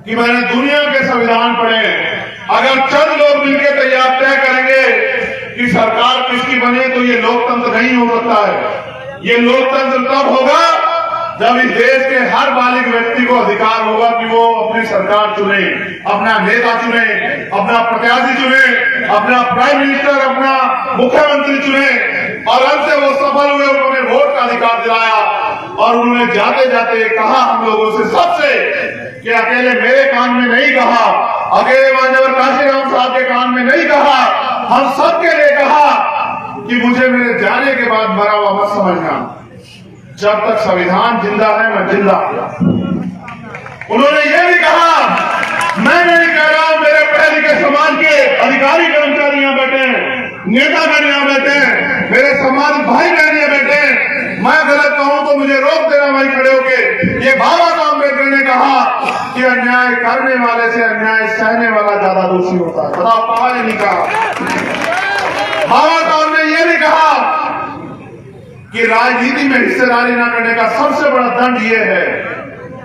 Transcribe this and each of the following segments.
कि मैंने दुनिया के संविधान पढ़े, अगर चंद लोग मिलकर तैयार तय करेंगे कि सरकार किसकी बने तो ये लोकतंत्र नहीं हो सकता है। ये लोकतंत्र तब होगा जब इस देश के हर बालिग व्यक्ति को अधिकार होगा कि वो अपनी सरकार चुने, अपना नेता चुने, अपना प्रत्याशी चुने, अपना प्राइम मिनिस्टर, अपना मुख्यमंत्री चुने। और अंत से वो सफल हुए, उन्होंने वोट का अधिकार दिलाया और उन्होंने जाते जाते कहा हम लोगों से सबसे कि अकेले मेरे कान में नहीं कहा, अकेले मान्यवर काशीराम साहब के कान में नहीं कहा, हम सबके लिए कहा कि मुझे मेरे जाने के बाद मरा हुआ मत समझना, जब तक संविधान जिंदा है मैं जिंदा। उन्होंने ये भी कहा, मैं नहीं कह रहा हूं मेरे पढ़े लिखे समाज के अधिकारी कर्मचारी यहाँ बैठे हैं, नेतागण यहाँ बैठे हैं, मेरे समाज भाई बहन यहाँ बैठे हैं, मैं गलत कहूं तो मुझे रोक देना भाई खड़े होके। ये बाबा साहब अम्बेडकर ने कहा कि अन्याय करने वाले से अन्याय सहने वाला ज्यादा दोषी होता है। बताओ कहा ने नहीं कहा? बाबा साहब ने यह भी कहा कि राजनीति में हिस्सेदारी न करने का सबसे बड़ा दंड यह है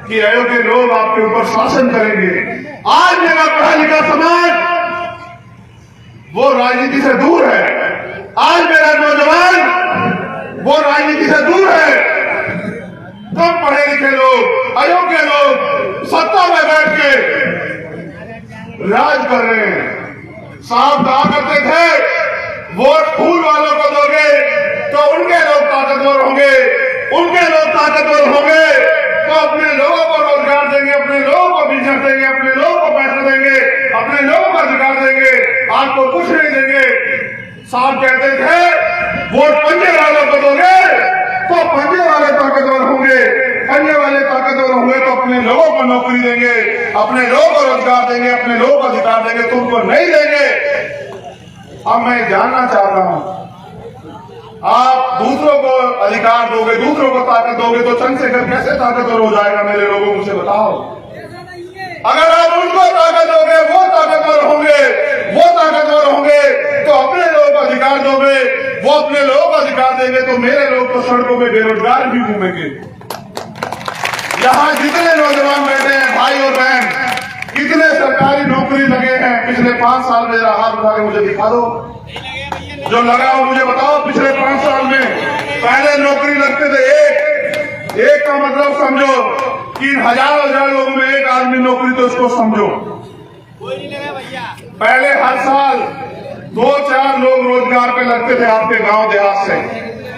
कि अयोग्य लोग आपके ऊपर शासन करेंगे। आज मेरा पढ़ा लिखा समाज वो राजनीति से दूर है, आज मेरा नौजवान वो राजनीति से दूर है। कम पढ़े लिखे लोग, अयोग्य लोग सत्ता में बैठ के राज कर रहे हैं। साहब कहा करते थे वोट फूल वालों को दोगे तो उनके लोग ताकतवर होंगे, उनके लोग ताकतवर होंगे तो अपने लोगों को रोजगार देंगे, अपने लोगों को बिजनेस देंगे, अपने लोगों को पैसा देंगे, अपने लोगों को अधिकार देंगे, आपको कुछ नहीं देंगे। साहब कहते थे वोट पंजे वालों को दोगे तो पंजे वाले ताकतवर होंगे, पंजे वाले ताकतवर होंगे तो अपने लोगों को नौकरी देंगे, अपने लोगों को रोजगार देंगे, अपने लोगों को अधिकार देंगे, तुमको नहीं देंगे। अब मैं जानना चाहता हूं, आप दूसरों को अधिकार दोगे, दूसरों को ताकत दोगे तो चंद्रशेखर कैसे ताकतवर हो जाएगा? मेरे लोगों मुझे बताओ। अगर आप उनको ताकत दोगे, वो ताकतवर होंगे, वो ताकतवर होंगे तो अपने लोगों को अधिकार दोगे, वो अपने लोगों को अधिकार देंगे तो मेरे लोग तो सड़कों में बेरोजगार भी घूमेंगे। यहाँ जितने नौजवान बैठे हैं भाई और बहन, कितने सरकारी नौकरी लगे हैं पिछले 5 साल में? जरा हाथ उठा के मुझे दिखा दो जो लगा हो, मुझे बताओ। पिछले 5 साल में पहले नौकरी लगते थे एक का मतलब समझो कि हजार लोगों में एक आदमी नौकरी, तो इसको समझो पहले हर साल 2-4 लोग रोजगार पे लगते थे आपके गांव देहात से,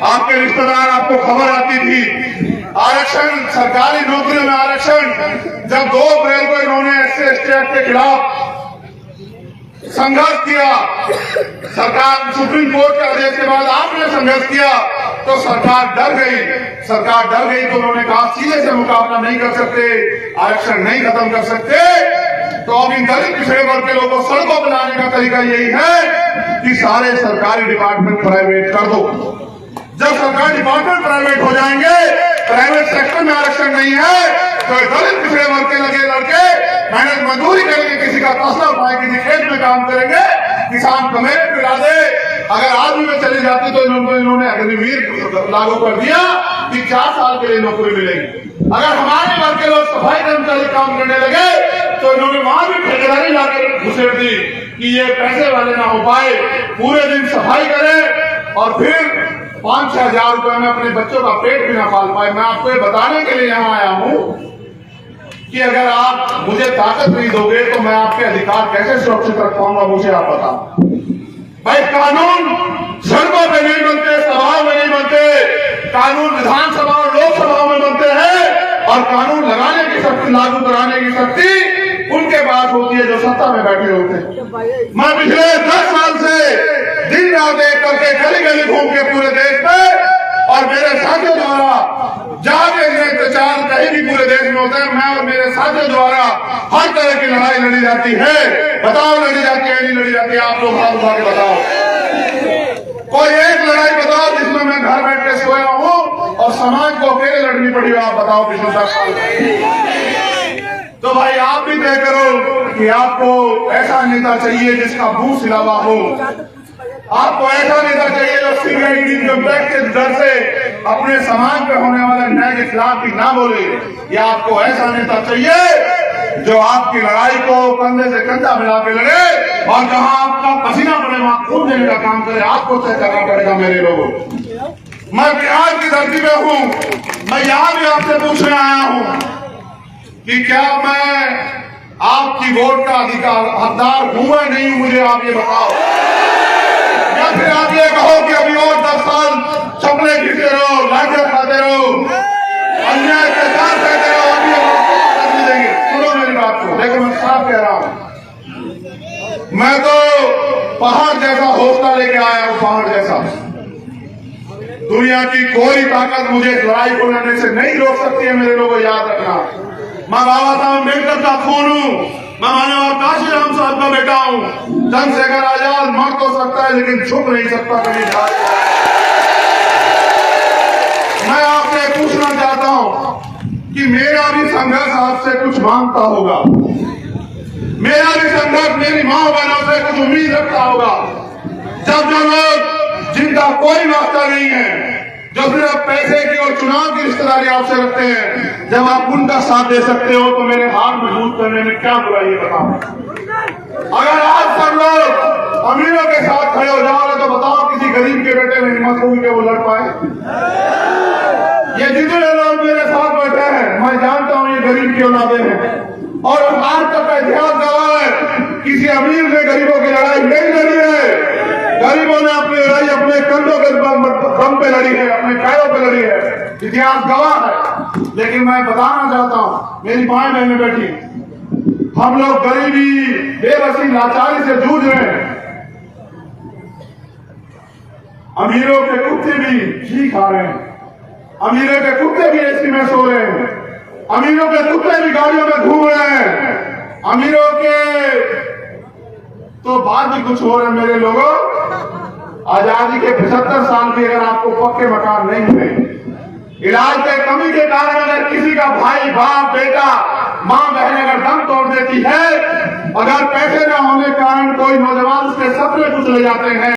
आपके रिश्तेदार, आपको खबर आती थी। आरक्षण, सरकारी नौकरियों में आरक्षण, जब 2 अप्रैल को इन्होंने SC/ST एक्ट के खिलाफ संघर्ष किया, सरकार सुप्रीम कोर्ट के आदेश के बाद आपने संघर्ष किया तो सरकार डर गई। सरकार डर गई तो उन्होंने कहा सीधे से मुकाबला नहीं कर सकते, आरक्षण नहीं खत्म कर सकते, तो अब इन दलित पिछड़े वर्ग के लोगों को सड़कों पर लाने का तरीका यही है कि सारे सरकारी डिपार्टमेंट प्राइवेट कर दो। जब सरकारी डिपार्टमेंट प्राइवेट हो जाएंगे, प्राइवेट सेक्टर में आरक्षण नहीं है, तो दलित पिछड़े वर्ग के लगे लड़के मेहनत मजदूरी करेंगे, किसी का तस्ला उठाए, किसी खेत में काम करेंगे, किसान कमेरे पिला दे। अगर आर्मी में चली जाती तो इन्होंने अग्निवीर लागू कर दिया कि 4 साल के लिए नौकरी मिलेगी। अगर हमारे वर्ग के लोग सफाई कर्मचारी काम करने लगे तो इन्होंने वहां भी ठेकेदारी लाकर घुसेड़ दी कि ये पैसे वाले ना हो पाए, पूरे दिन सफाई करें और फिर 5-6 हजार रुपए में अपने बच्चों का पेट भी ना पाल पाए। मैं आपको ये बताने के लिए यहाँ आया हूँ कि अगर आप मुझे ताकत नहीं दोगे तो मैं आपके अधिकार कैसे सुरक्षित रख पाऊंगा, मुझे आप बताओ। भाई कानून सड़कों पे नहीं बनते, सभाओं में नहीं बनते, कानून विधानसभा और लोकसभाओं में बनते हैं और कानून लगाने की शक्ति, लागू कराने की शक्ति उनके पास होती है जो सत्ता में बैठे होते हैं। मैं पिछले 10 साल से दिन रात एक करके गली गली घूम के पूरे देश में, और मेरे साथियों द्वारा जहां भी अत्याचार कहीं भी पूरे देश में होता है, मैं और मेरे साथियों द्वारा हर तरह की लड़ाई लड़ी जाती है। बताओ लड़ी जाती है नहीं लड़ी जाती है? आप लोग हाथ उठा के बताओ। कोई एक लड़ाई बताओ जिसमें मैं घर बैठ के सोया हूँ और समाज को अकेले लड़नी पड़ी हो, आप बताओ पिछले 10 साल में। तो भाई आप भी तय करो कि आपको ऐसा नेता चाहिए जिसका मुंह सिलावा हो, आपको ऐसा नेता चाहिए जो सिगरेट इनकम टैक्स के डर से अपने समाज पे होने वाले न्याय के खिलाफ भी ना बोले। ये आपको ऐसा नेता चाहिए जो आपकी लड़ाई को कंधे से कंधा मिला के लड़े और जहां आपका पसीना पड़े वहां खून देने का काम करे। आपको तय करना पड़ेगा मेरे लोगों। मैं बिहार की धरती पे हूं, मैं यहां भी आपसे पूछने आया हूं कि क्या मैं आपकी वोट का अधिकार हकदार हूं या नहीं हूं, मुझे आप ये बताओ। या फिर आप ये कहो कि अभी और 10 साल चपले घिरते रहो, लाठियां खाते रहो, अन्याय के साथ कहते रहो, अभी हम कर देंगे। सुनो मेरी बात को, देखो मैं साफ कह रहा हूं, मैं तो पहाड़ जैसा हौसला लेके आया हूं, पहाड़ जैसा। दुनिया की कोई ताकत मुझे लड़ाई को लड़ने से नहीं रोक सकती है मेरे लोगों, याद रखना। मैं बाबा साहब अम्बेडकर का खून हूं, मैं मानव काशीराम साहब का बेटा हूं। चंद्रशेखर आजाद मर तो सकता है लेकिन छुप नहीं सकता कभी। मैं आपसे पूछना चाहता हूं कि मेरा भी संघर्ष आपसे कुछ मांगता होगा, मेरा भी संघर्ष मेरी माँ बहनों से कुछ उम्मीद रखता होगा। जब जो लोग जिनका कोई नाश्ता नहीं है, जो सिर्फ पैसे की और चुनाव की रिश्तेदारी आपसे रखते हैं, जब आप उनका साथ दे सकते हो तो मेरे हाथ मजबूत करने में क्या बुराई है बताओ। अगर आज सब लोग अमीरों के साथ खड़े हो जाओगे तो बताओ किसी गरीब के बेटे में हिम्मत होगी कि वो लड़ पाए। ये जितने लोग मेरे साथ बैठे हैं मैं जानता हूं ये गरीब की औलादे हैं और आज तक का इतिहास गवाह है किसी अमीर ने गरीबों की लड़ाई नहीं लड़ी है। गरीबों ने अपनी लड़ाई अपने कंधों के दम पे लड़ी है, अपने पैरों पे लड़ी है, इतिहास गवाह है। लेकिन मैं बताना चाहता हूं, मेरी माएं बहनें बैठी, हम लोग गरीबी, बेबसी, लाचारी से जूझ रहे हैं। अमीरों के कुत्ते भी घी खा रहे हैं, अमीरों के कुत्ते भी एसी में सो रहे हैं, अमीरों के कुत्ते भी गाड़ियों में घूम रहे हैं, अमीरों के तो बात भी कुछ हो रहे हैं मेरे लोगों। आजादी के 75 साल भी अगर आपको पक्के मकान नहीं मिले, इलाज के कमी के कारण अगर किसी का भाई, बाप, बेटा, माँ, बहन अगर दम तोड़ देती है, अगर पैसे न होने के कारण कोई नौजवान उसके सपने कुछ ले जाते हैं,